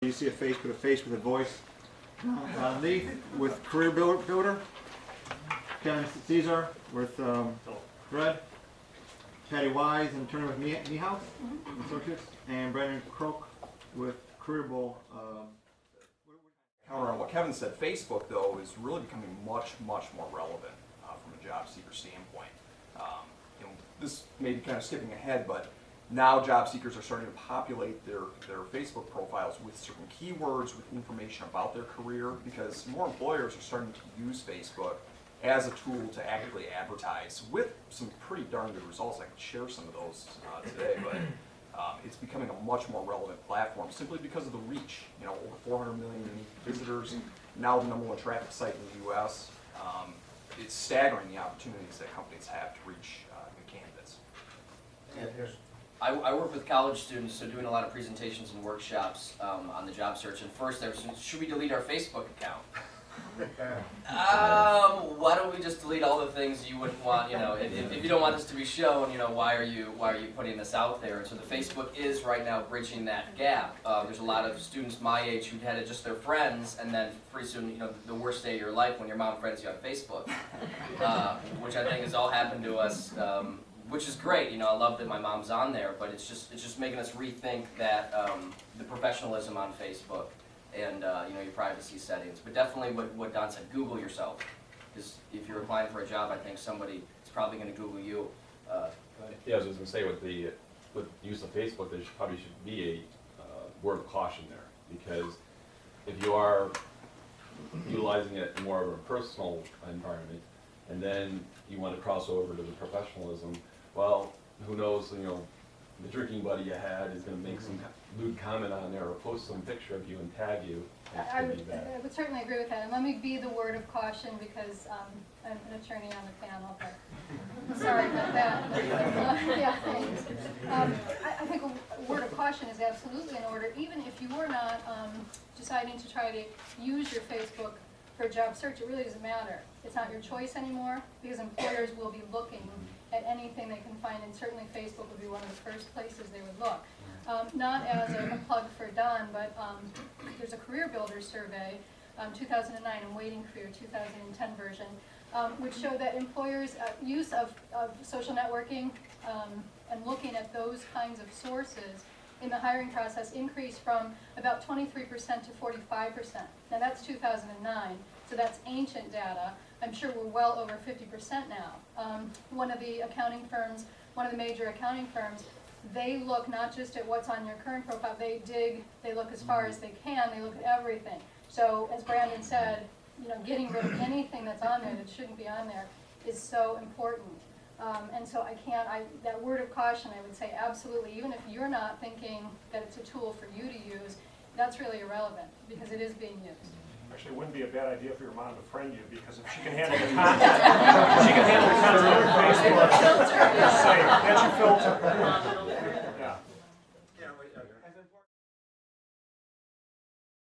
You see a face with a voice. Lee with Career Builder. Kevin Cesarz with Red. Patty Wise, an attorney with Niehaus Associates, and Brandon Croak with Career Bowl. Counter on what Kevin said, Facebook though is really becoming much more relevant from a job seeker standpoint. This may be kind of skipping ahead, but now job seekers are starting to populate their Facebook profiles with certain keywords, with information about their career, because more employers are starting to use Facebook as a tool to actively advertise with some pretty darn good results. I can share some of those today, but it's becoming a much more relevant platform simply because of the reach. Over 400 million unique visitors, now the #1 traffic site in the U.S. It's staggering the opportunities that companies have to reach new candidates. I work with college students, so doing a lot of presentations and workshops on the job search. And first, there was, should we delete our Facebook account? Why don't we just delete all the things you wouldn't want? If you don't want this to be shown, why are you putting this out there? And so the Facebook is right now bridging that gap. There's a lot of students my age who had it just their friends, and then pretty soon, the worst day of your life when your mom friends you on Facebook, which I think has all happened to us. Which is great, I love that my mom's on there, but it's just making us rethink that the professionalism on Facebook and your privacy settings. But definitely what Don said, Google yourself, because if you're applying for a job, I think somebody is probably going to Google you. Yeah, I was just going to say with the use of Facebook, there probably should be a word of caution there, because if you are utilizing it in more of a personal environment, and then you want to cross over to the professionalism, well, who knows, the drinking buddy you had is going to make some lewd comment on there or post some picture of you and tag you. I would certainly agree with that. And let me be the word of caution, because I'm an attorney on the panel, but sorry about that. Yeah, thanks. I think a word of caution is absolutely in order, even if you are not deciding to try to use your Facebook for a job search. It really doesn't matter. It's not your choice anymore, because employers will be looking at anything they can find, and certainly Facebook would be one of the first places they would look. Not as a plug for Don, but there's a Career Builder survey, 2009, I'm waiting for your 2010 version, which showed that employers' use of social networking and looking at those kinds of sources in the hiring process increased from about 23% to 45%. Now that's 2009, so that's ancient data. I'm sure we're well over 50% now. One of the major accounting firms, they look not just at what's on your current profile, they look as far as they can, they look at everything. So as Brandon said, getting rid of anything that's on there that shouldn't be on there is so important. And so that word of caution, I would say absolutely, even if you're not thinking that it's a tool for you to use, that's really irrelevant, because it is being used. Actually, it wouldn't be a bad idea for your mom to friend you, because if she can handle the content, she can handle the content on Facebook. That's your filter.